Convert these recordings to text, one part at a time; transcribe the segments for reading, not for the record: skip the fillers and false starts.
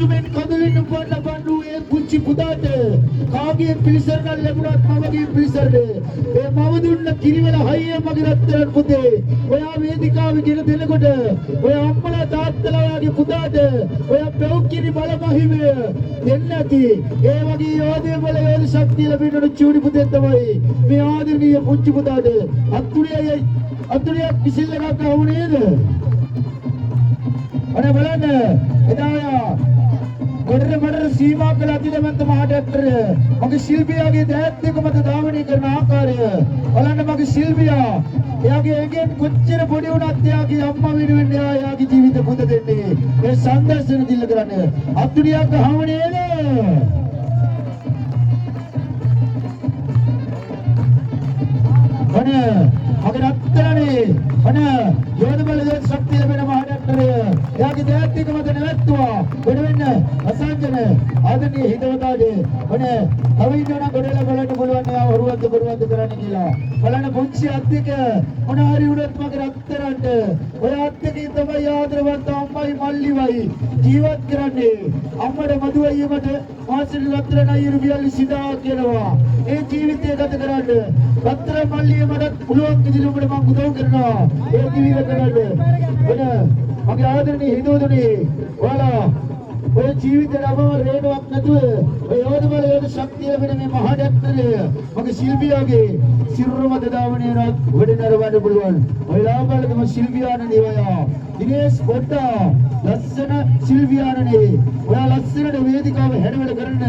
men කඳුලින් පොඩ බඳු ඒ පුංචි පුතාට කාගේ පිළිසරණ ලැබුණත් මවගේ පිළිසරණ ඒ මව දුන්න කිරිවල හයිය මගේ රත්තරන් පුතේ ඔයා වේදිකාවේ ගෙන දෙනකොට ඔය අම්මලා තාත්තලා ඔයාගේ පුතාට ඔය පෙව්කිරි බල මහිමය දෙන්න ඇති ඒ වගේ යෝධය බල යෝධ ශක්තිය ලැබෙන්න චූටි පුතේ තමයි මේ ආදරණීය පුංචි පුතාට අතුරිය කිසිල්ල එකක් ආවුනේද අනේ බලන්න එදා ගොඩර සීමා කළ අතිදමන්ත මහ ඩොක්ටර් මගේ ශිල්පියාගේ දෑත් එක මත ධාවනය කරන ආකාරය බලන්න මගේ ශිල්පියා එයාගේ ඇඟෙන් කොච්චර පොඩි වුණත් එයාගේ අම්මා වෙනුවෙන් එයාගේ ජීවිත පුද දෙන්නේ ඒ සංදර්ශන දිල්ල කරන්නේ අතුරියක් හවනේද අනේ මගේ රත්තරනේ අනේ යෝධ බල යෝධ ශක්තිය ලැබෙන මහ ඩොක්ටර් එයාගේ දෑත් එක මත නැවැත්තුවා වෙන අසංජන ආදරණීය හිතවතාගේ අනේ තව ඉන්නවනම් ගොඩේලා බලන්න පුළුවන් එයා හොරුවද්ද බරුවද්ද කරන්න කියලා බලන්න පුංචි අත්තික මොන හරි වුණත් මගේ රත්තරන්ට ඔය අත්තිකේ තමයි ආදරවත් අම්මයි මල්ලිවයි ජීවත් කරන්නේ අම්මට මදුවයි මට මාසෙට රත්තරන් අයිය රුපියල් 20000 කියනවා ඒ ජීවිතය ගත කරන්න රත්තරන් මල්ලිය මට පුළුවන් කිසිලු උඹට මම උදව් කරනවා ඒ ජීවිත කරන්න මගේ ආදරණීය හිතවතුනි ඔයාලා ඔය ජීවිතේ අපව රේඩුවක් නැතුව ඔය යෝධ බල යෝධ ශක්තිය ලැබෙන මේ මහා ඩොක්ටර් මගේ ශිල්පියාගේ සිරුරමද දාවණේ රත් වෙඩනරවන්න පුළුවන් ඔය ලාභවලම ශිල්පියාන දේවයා දිනේෂ් පොට්ටා ලස්සන ශිල්පියානනේ ඔයා ලස්සනට වේදිකාව හැඩවැඩ කරන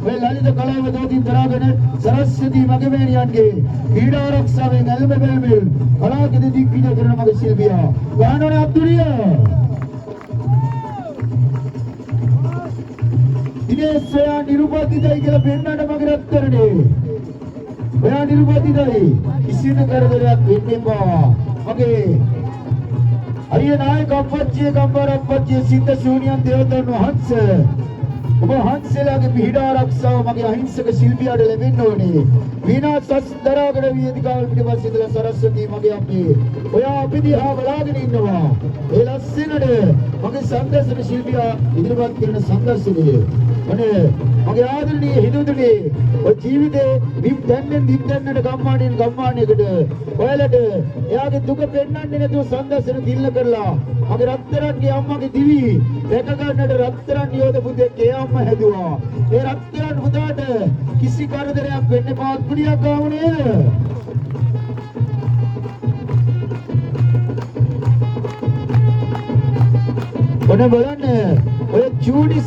ඔය ලලිත කලාව දෝතින් දරාගෙන සරස්වති මගේ මෑණියන්ගේ ක්‍රීඩා ආරක්ෂාවෙන් ඇල්ම බැල්මෙල් කලාකෙද දිග්විජය කරන මගේ ශිල්පියා ගානෝනේ අබ්දුලිය දිනේෂ් ඔයා නිරුපතිදයි කියලා පෙන්නන්න මගේ රත්තරනේ ඔයා නිරුපතිදයි කිසිම කරදරයක් වෙන්නේ නැහැ මගේ අරිය නායක අපච්චිය ගම්බර අපච්චිය සිද්ධ ශූන්‍යයන් දේවතාවුන් වහන්සේ ඔබ වහන්සේලාගේ පිහිට ආරක්ෂාව මගේ අහිංසක ශිල්පියාට ලැබෙන්න ඕනේ විනාශස් දරාගෙන වේදිකාවල් පිටපස්සේ ඉඳලා සරස්වති මගේ අම්මේ ඔයා අපි දිහා බලාගෙන ඉන්නවා ඒ ලස්සනට මගේ සංදර්ශන ශිල්පියා ඉදිරිපත් කරන සංදර්ශනය අනේ මගේ ආදරණීය හිතවතුනි ඔය ජීවිතේ දිප්දන්නට ගම්මානයකට ඔයාලට එයාගේ දුක පෙන්වන්නේ නැතුව සංදර්ශන දිල්ල කරලා මගේ රත්තරන්ගේ අම්මගේ දිවි දැක ගන්නට රත්තරන් යෝධ පුතෙක් ඒ අම්මා හැදුවා ඒ රත්තරන් පුතාට කිසි කරදරයක් වෙන්නේ පාත්පුඩියක් ආවුනේ ඔන්න බලන්න ඔය චූඩි